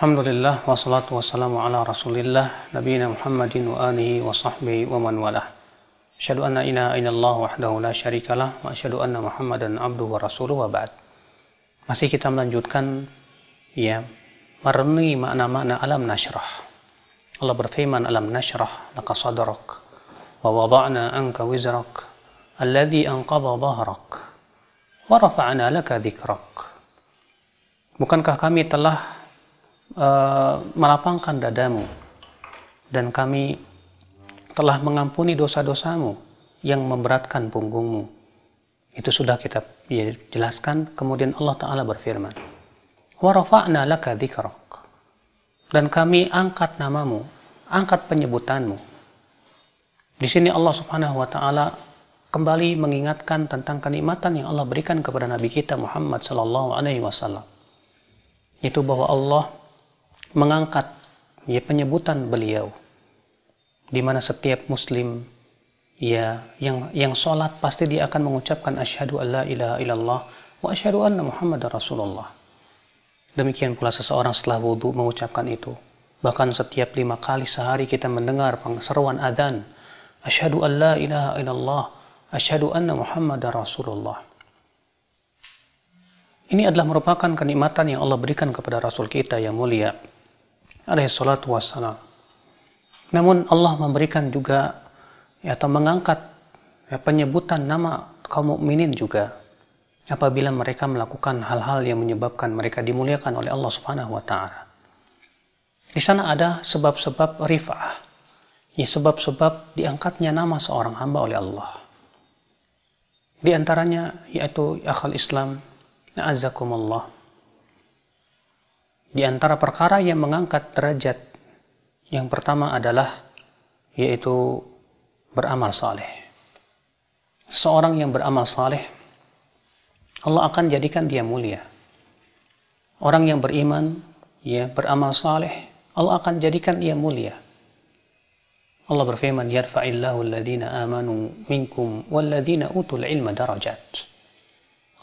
Alhamdulillah wassalatu wassalamu ala Rasulillah nabiyina Muhammadin wa alihi wa sahbihi wa man walah. Asyhadu anna ilaha illallah wahdahu la syarikalah wa asyhadu anna Muhammadan abduhu wa rasuluhu wa ba'd. Masih kita melanjutkan merenungi makna-makna alam nashrah. Allah berfirman, alam nashrah laka sadrak wa wada'na anka wizrak alladhi anqadha dhahrak wa rafa'na laka dhikrak. Bukankah kami telah melapangkan dadamu dan kami telah mengampuni dosa-dosamu yang memberatkan punggungmu. Itu sudah kita jelaskan. Kemudian Allah Ta'ala berfirman, wa rafa'na laka dzikrak, dan kami angkat namamu, angkat penyebutanmu. Di sini Allah Subhanahu wa Ta'ala kembali mengingatkan tentang kenikmatan yang Allah berikan kepada Nabi kita Muhammad sallallahu alaihi wasallam, itu bahwa Allah mengangkat penyebutan beliau, di mana setiap muslim yang sholat pasti dia akan mengucapkan asyhadu an la ilaha illallah wa asyhadu anna muhammadar rasulullah. Demikian pula seseorang setelah wudhu mengucapkan itu. Bahkan setiap 5 kali sehari kita mendengar seruan adzan, asyhadu an la ilaha illallah, asyhadu anna muhammadar rasulullah. Ini adalah merupakan kenikmatan yang Allah berikan kepada Rasul kita yang mulia alaihi salatu wassalam. Namun Allah memberikan juga atau mengangkat penyebutan nama kaum mukminin juga apabila mereka melakukan hal-hal yang menyebabkan mereka dimuliakan oleh Allah Subhanahu wa Ta'ala. Di sana ada sebab-sebab rif'ah, sebab-sebab diangkatnya nama seorang hamba oleh Allah. Di antaranya yaitu akhal Islam, a'azzakumullah, di antara perkara yang mengangkat derajat yang pertama adalah yaitu beramal saleh. Seorang yang beramal saleh, Allah akan jadikan dia mulia. Orang yang beriman, beramal saleh, Allah akan jadikan dia mulia. Allah berfirman, yarfa'illahu alladhina amanu minkum walladhina utul ilma darajat.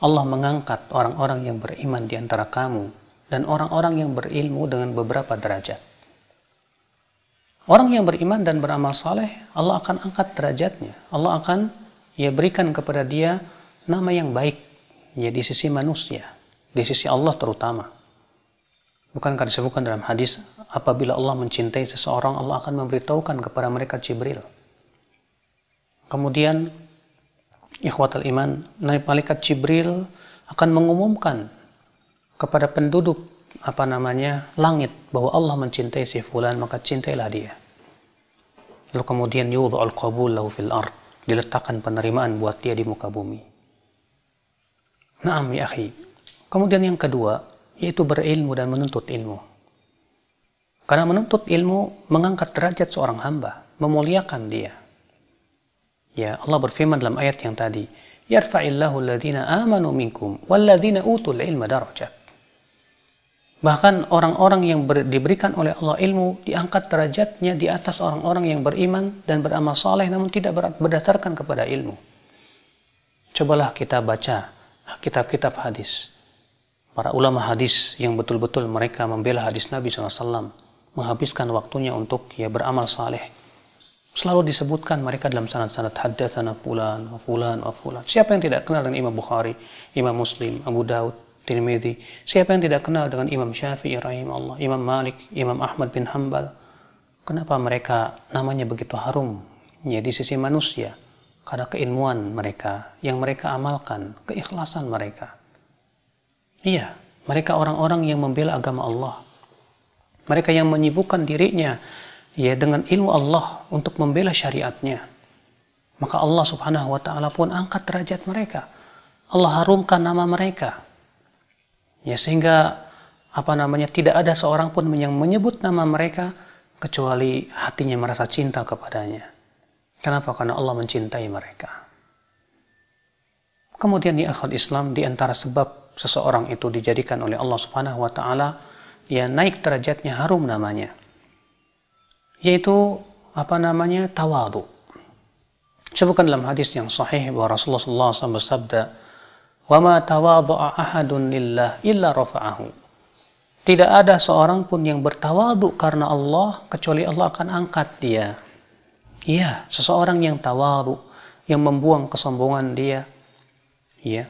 Allah mengangkat orang-orang yang beriman di antara kamu dan orang-orang yang berilmu dengan beberapa derajat. Orang yang beriman dan beramal saleh, Allah akan angkat derajatnya. Allah akan berikan kepada dia nama yang baik di sisi manusia, di sisi Allah terutama. Bukankah disebutkan dalam hadis, apabila Allah mencintai seseorang, Allah akan memberitahukan kepada mereka Jibril. Kemudian ikhwatal iman, malaikat Jibril akan mengumumkan kepada penduduk langit bahwa Allah mencintai si fulan, maka cintailah dia. Lalu kemudian yudha'ul qabul lahu fil ard, diletakkan penerimaan buat dia di muka bumi. Naam ya akhi. Kemudian yang kedua yaitu berilmu dan menuntut ilmu. Karena menuntut ilmu mengangkat derajat seorang hamba, memuliakan dia. Allah berfirman dalam ayat yang tadi, yarfa'illahu alladhina amanu minkum walladhina utul ilma darajat. Bahkan orang-orang yang diberikan oleh Allah ilmu diangkat derajatnya di atas orang-orang yang beriman dan beramal saleh namun tidak berdasarkan kepada ilmu. Cobalah kita baca kitab-kitab hadis. Para ulama hadis yang betul-betul mereka membela hadis Nabi SAW, menghabiskan waktunya untuk beramal saleh. Selalu disebutkan mereka dalam sanad-sanad haddatsana fulan wa fulan wa fulan. Siapa yang tidak kenal dengan Imam Bukhari, Imam Muslim, Abu Daud, Tirmidzi? Siapa yang tidak kenal dengan Imam Syafi'i rahimahullah, Imam Malik, Imam Ahmad bin Hanbal? Kenapa mereka namanya begitu harum di sisi manusia? Karena keilmuan mereka yang mereka amalkan, keikhlasan mereka. Mereka orang-orang yang membela agama Allah. Mereka yang menyibukkan dirinya dengan ilmu Allah untuk membela syariatnya. Maka Allah Subhanahu wa Ta'ala pun angkat derajat mereka. Allah harumkan nama mereka. Sehingga tidak ada seorang pun yang menyebut nama mereka kecuali hatinya merasa cinta kepadanya. Kenapa? Karena Allah mencintai mereka. Kemudian di akhir Islam, di antara sebab seseorang itu dijadikan oleh Allah Subhanahu wa Ta'ala naik derajatnya, harum namanya, yaitu tawadhu. Sebutkan dalam hadis yang sahih bahwa Rasulullah SAW bersabda, wa ma tawadhu'a ahadun lillah illa rafa'ahu. Tidak ada seorang pun yang bertawadhu karena Allah kecuali Allah akan angkat dia. Iya, seseorang yang tawadhu, yang membuang kesombongan dia, ya,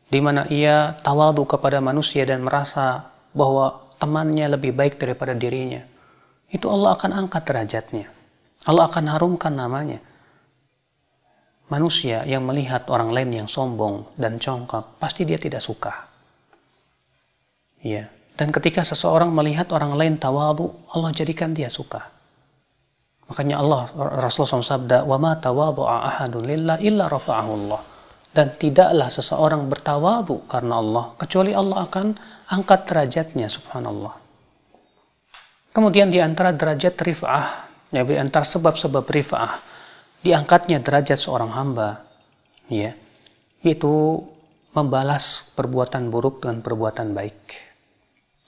di mana ia tawadhu kepada manusia dan merasa bahwa temannya lebih baik daripada dirinya, itu Allah akan angkat derajatnya. Allah akan harumkan namanya. Manusia yang melihat orang lain yang sombong dan congkak, pasti dia tidak suka. Ya. Dan ketika seseorang melihat orang lain tawadhu, Allah jadikan dia suka. Makanya Rasulullah SAW sabda, "Wa ma tawadhu'a ahadun lillah illa rafa'ahu Allah." Dan tidaklah seseorang bertawadhu karena Allah kecuali Allah akan angkat derajatnya, subhanallah. Kemudian di antara derajat rif'ah, ya, di antara sebab-sebab rif'ah diangkatnya derajat seorang hamba, ya, yaitu membalas perbuatan buruk dengan perbuatan baik.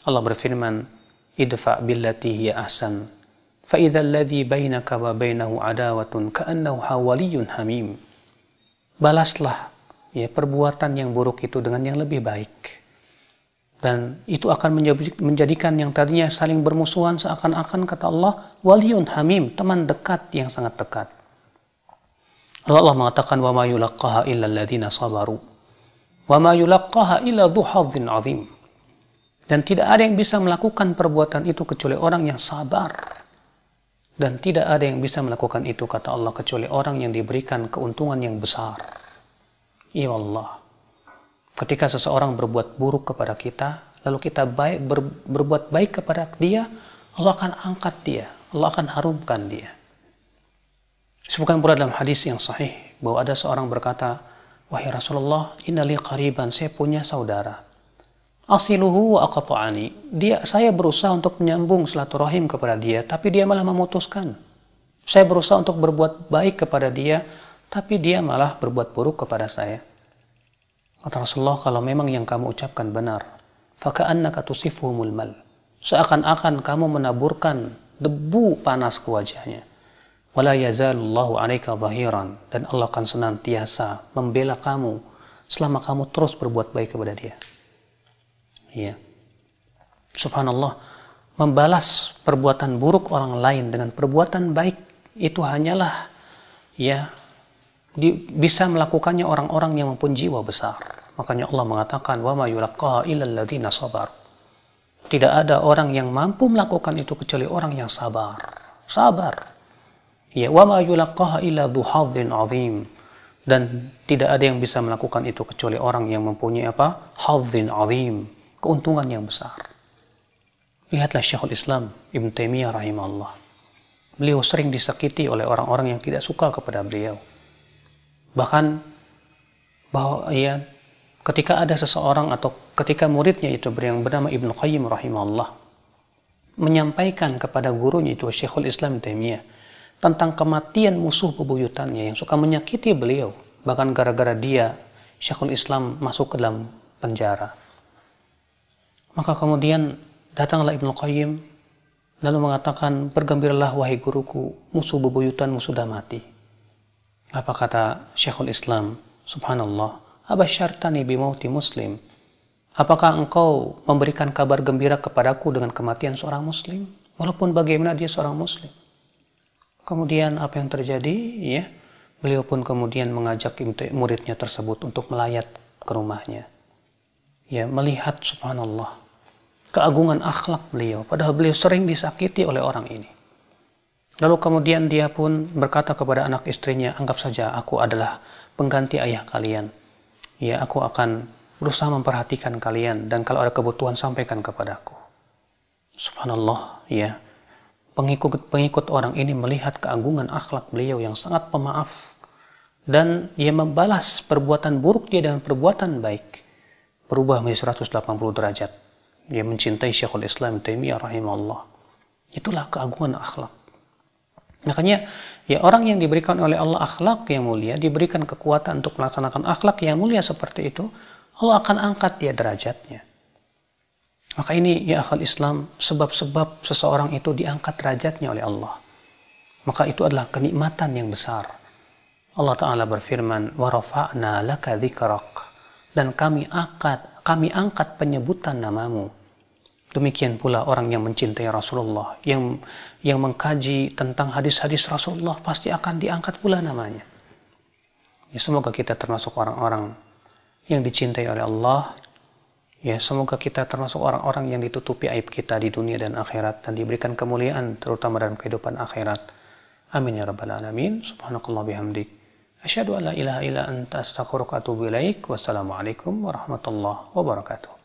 Allah berfirman, "Idfa' billati hiya ahsan, fa idzal ladzi bainaka wa bainahu adawatun ka'annahu hawaliyyun hamim." Balaslah, ya, perbuatan yang buruk itu dengan yang lebih baik. Dan itu akan menjadikan yang tadinya saling bermusuhan seakan-akan, kata Allah, waliyun hamim, teman dekat yang sangat dekat. Allah mengatakan, "Wa ma yulaqqaha illa alladziina sabaru, wa ma yulaqqaha illa dzu hadzin 'adzim." Dan tidak ada yang bisa melakukan perbuatan itu kecuali orang yang sabar. Dan tidak ada yang bisa melakukan itu, kata Allah, kecuali orang yang diberikan keuntungan yang besar. Ya Allah. Ketika seseorang berbuat buruk kepada kita, lalu kita berbuat baik kepada dia, Allah akan angkat dia. Allah akan harumkan dia. Disebutkan pula dalam hadis yang sahih, bahwa ada seorang berkata, "Wahai Rasulullah, inna li qariban, saya punya saudara. Asiluhu wa aqta'ani. Saya berusaha untuk menyambung silaturahim kepada dia, tapi dia malah memutuskan. Saya berusaha untuk berbuat baik kepada dia, tapi dia malah berbuat buruk kepada saya." Kata Rasulullah, "Kalau memang yang kamu ucapkan benar, faka'annaka tusifhumul mal." Seakan-akan kamu menaburkan debu panas ke wajahnya. Wala yazalullahu 'alaika dhahiran, dan Allah akan senantiasa membela kamu selama kamu terus berbuat baik kepada dia. Ya. Subhanallah, membalas perbuatan buruk orang lain dengan perbuatan baik itu hanyalah, ya, bisa melakukannya orang-orang yang mempunyai jiwa besar. Makanya Allah mengatakan, "Wa ma yulaqqaha illa alladziina sabaru." Tidak ada orang yang mampu melakukan itu kecuali orang yang sabar. Sabar. Ya, "Wa ma yulaqqaha illa dzu hadzin 'adzim." Dan tidak ada yang bisa melakukan itu kecuali orang yang mempunyai apa? Hadzin 'adzim. Keuntungan yang besar. Lihatlah Syekhul Islam Ibn Taimiyah rahimahullah. Beliau sering disakiti oleh orang-orang yang tidak suka kepada beliau. Bahkan bahwa ya, ketika ada seseorang atau ketika muridnya itu yang bernama Ibnu Qayyim rahimahullah menyampaikan kepada gurunya itu Syekhul Islam Ibn Taimiyah tentang kematian musuh bebuyutannya yang suka menyakiti beliau, bahkan gara-gara dia Syekhul Islam masuk ke dalam penjara. Maka kemudian datanglah Ibnu Qayyim lalu mengatakan, "Bergembiralah wahai guruku, musuh bebuyutanmu sudah mati." Apa kata Syekhul Islam? Subhanallah, "Abasyartani bimauti muslim." Apakah engkau memberikan kabar gembira kepadaku dengan kematian seorang muslim? Walaupun bagaimana dia seorang muslim. Kemudian apa yang terjadi? Ya, beliau pun kemudian mengajak muridnya tersebut untuk melayat ke rumahnya. Ya, melihat subhanallah keagungan akhlak beliau, padahal beliau sering disakiti oleh orang ini. Lalu kemudian dia pun berkata kepada anak istrinya, "Anggap saja aku adalah pengganti ayah kalian. Ya, aku akan berusaha memperhatikan kalian, dan kalau ada kebutuhan sampaikan kepadaku." Subhanallah, ya. Pengikut orang ini melihat keagungan akhlak beliau yang sangat pemaaf, dan ia membalas perbuatan buruk dia dengan perbuatan baik. Berubah menjadi 180 derajat. Dia mencintai Syekhul Islam Taimiyah rahimahullah. Itulah keagungan akhlak. Makanya ya, orang yang diberikan oleh Allah akhlak yang mulia, diberikan kekuatan untuk melaksanakan akhlak yang mulia seperti itu, Allah akan angkat dia derajatnya. Maka ini ya akhal Islam, sebab-sebab seseorang itu diangkat derajatnya oleh Allah. Maka itu adalah kenikmatan yang besar. Allah Ta'ala berfirman, "Wa rafa'na laka dzikrak." Dan kami angkat penyebutan namamu. Demikian pula orang yang mencintai Rasulullah, yang mengkaji tentang hadis-hadis Rasulullah, pasti akan diangkat pula namanya. Ya, semoga kita termasuk orang-orang yang dicintai oleh Allah. Ya, semoga kita termasuk orang-orang yang ditutupi aib kita di dunia dan akhirat, dan diberikan kemuliaan terutama dalam kehidupan akhirat. Amin ya rabbal alamin. Subhanakallah bihamdik. Asyhadu an la ilaha illa anta astaghfiruka wa atubu ilaik. Wassalamualaikum warahmatullahi wabarakatuh.